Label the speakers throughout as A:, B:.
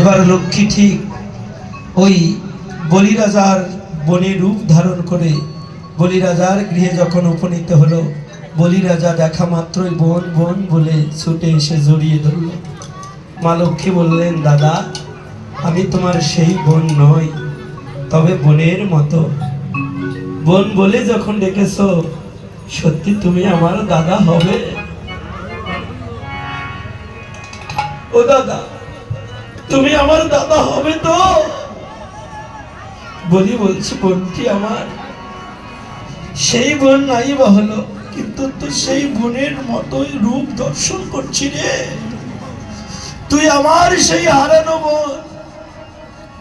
A: এবার লক্ষ্মী ঠিক ওই বলিরাজার বনে রূপ ধারণ করে বলিরাজার গৃহে যখন উপনীত হলো, বলিরাজা দেখা মাত্রই বোন বোন বলে ছুটে এসে জড়িয়ে ধরল। মা লক্ষ্মী বললেন, দাদা আমি তোমার সেই বোন নই, তবে বোনের মতো। বোন বলে যখন ডেকেছো, সত্যি তুমি আমার দাদা হবে? ও দাদা, তুমি আমার দাদা হবে তো? বলি বলছি, বোনটি আমার। সেই বোন নাই বা হলো, কিন্তু তো সেই বোনের মতোই রূপ দর্শন করছি রে। তুই আমার সেই হারানো বোন।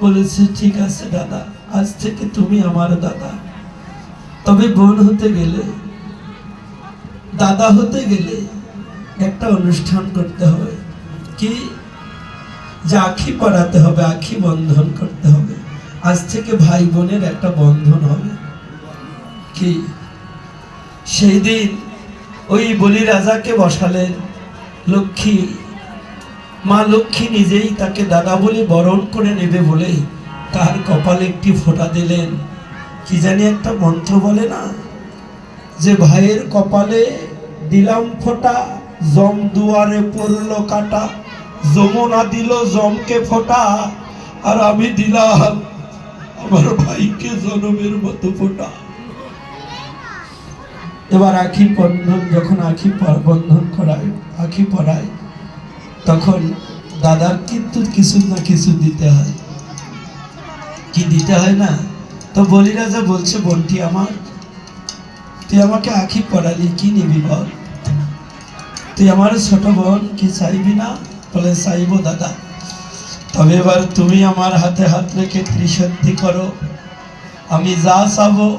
A: বলেছে, ঠিক আছে দাদা, আজ থেকে তুমি আমার দাদা। তবে বোন হতে গেলে, দাদা হতে গেলে একটা অনুষ্ঠান করতে হবে। কি? যে আখি পরাতে হবে, আখি বন্ধন করতে হবে। আজ থেকে ভাই বোনের একটা বন্ধন হবে। কি? সেই দিন ওই বলিরাজাকে বসালেন। লক্ষ্মী, মা লক্ষ্মী নিজেই তাকে দাদা বলে বরণ করে নেবে বলে তার কপালে একটি ফোঁটা দিলেন। কি জানি একটা মন্ত্র বলে না, যে ভাইয়ের কপালে দিলাম ফোঁটা, জম দুয়ারে পড়লো কাটা, যমুনা দিল জমকে ফোঁটা, আর আমি দিলাম আমার ভাইকে জনমের মতো ফোঁটা। এবার আখি বন্ধন, যখন আখি বন্ধন করায়, আখি পরায়, তখন দাদার কিন্তু কিছু না কিছু দিতে হয়। কি দিতে হয় না? তো বলিরাজা বলছে, বোনটি আমার, তুই আমাকে আখি পরালি, কি নিবি বল? তুই আমার ছোট বোন, কি চাইবি না? বলে, চাইবো দাদা। তবে এবার তুমি আমার হাতে হাত রেখে ত্রিশক্তি করো। আমি যা চাবো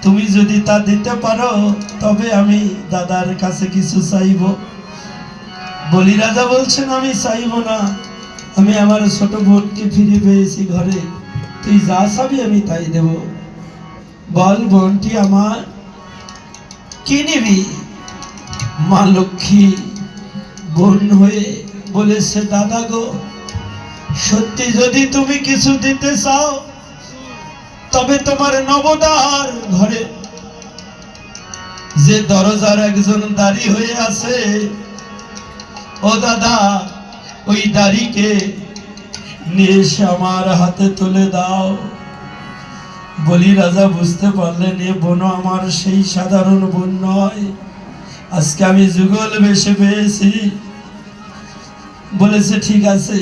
A: তুমি যদি তা দিতে পারো, তবে আমি দাদার কাছে কিছু চাইব। বলিরাজা বলছেন, আমি চাইব না, আমি আমার ছোট বোনকে ফিরে পেয়েছি ঘরে, তুই যা চাবি আমি তাই দেব। বল বোনটি আমার, কি নিবি? মা লক্ষ্মী বোন হয়ে বলেছে, দাদা গো, সত্যি যদি তুমি কিছু দিতে চাও, তবে তোমার নবদার ঘরে যে দরজার একজন দাঁড়ি হয়ে আছে, ও দাদা, ওই দাড়িকে নিয়ে এসে আমার হাতে তুলে দাও। বলিরাজা বুঝতে পারলেন, এ বোন আমার সেই সাধারণ বোন নয়, আজকে আমি যুগল বেশে পেয়েছি। বলেছে, ঠিক আছে,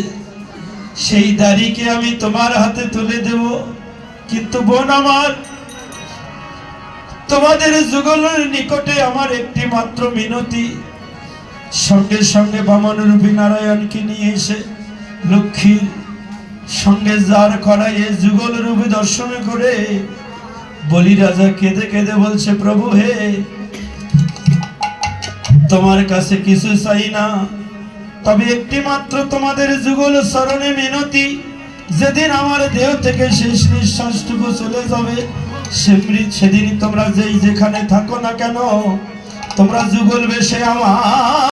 A: সেই দাড়িকে আমি তোমার হাতে তুলে দেব, কিন্তু বোন আমার, তোমাদের যুগলের নিকটে আমার একটি মাত্র মিনতি। সঙ্গে সঙ্গে বামন রূপী নারায়ণকে নিয়ে এসে লক্ষ্মীর সঙ্গে যার করাইয়ে যুগল রূপে দর্শন করে বলিরাজা কেঁদে কেঁদে বলছে, প্রভু হে, তোমার কাছে কিছু চাই না, তবে একটি মাত্র তোমাদের যুগল চরণে মিনতি। যেদিন আমার দেহ থেকে শেষ নিঃশ্বাসটুকু চলে যাবে, সেদিন তোমরা যেখানে থাকো না কেন, তোমরা যুগল বেশে আমার